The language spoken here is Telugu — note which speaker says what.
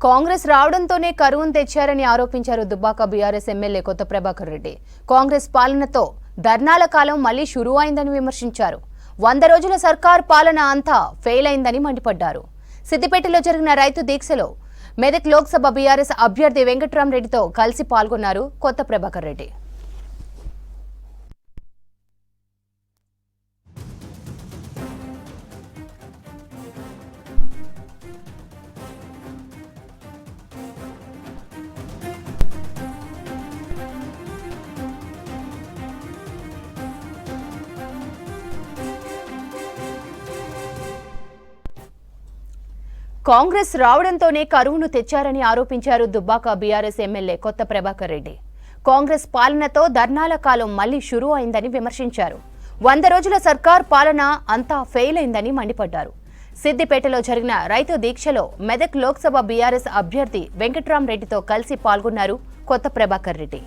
Speaker 1: కాంగ్రెస్ రావడంతోనే కరువును తెచ్చారని ఆరోపించారు దుబ్బాక బీఆర్ఎస్ ఎమ్మెల్యే కొత్త ప్రభాకర్ రెడ్డి. కాంగ్రెస్ పాలనతో ధర్నాల కాలం మళ్లీ షురూ అయిందని విమర్శించారు. 100 రోజుల సర్కార్ పాలన అంతా ఫెయిల్ అయిందని మండిపడ్డారు. సిద్దిపేటలో జరిగిన రైతు దీక్షలో మెదక్ లోక్సభ బీఆర్ఎస్ అభ్యర్థి వెంకట్రామరెడ్డితో కలిసి పాల్గొన్నారు కొత్త ప్రభాకర్ రెడ్డి. కాంగ్రెస్ రావడంతోనే కరువును తెచ్చారని ఆరోపించారు దుబ్బాక బీఆర్ఎస్ ఎమ్మెల్యే కొత్త ప్రభాకర్ రెడ్డి. కాంగ్రెస్ పాలనతో ధర్నాల కాలం మళ్లీ షురూ అయిందని విమర్శించారు. 100 రోజుల సర్కార్ పాలన అంతా ఫెయిల్ అయిందని మండిపడ్డారు. సిద్దిపేటలో జరిగిన రైతు దీక్షలో మెదక్ లోక్సభ బీఆర్ఎస్ అభ్యర్థి వెంకట్రామరెడ్డితో కలిసి పాల్గొన్నారు కొత్త ప్రభాకర్ రెడ్డి.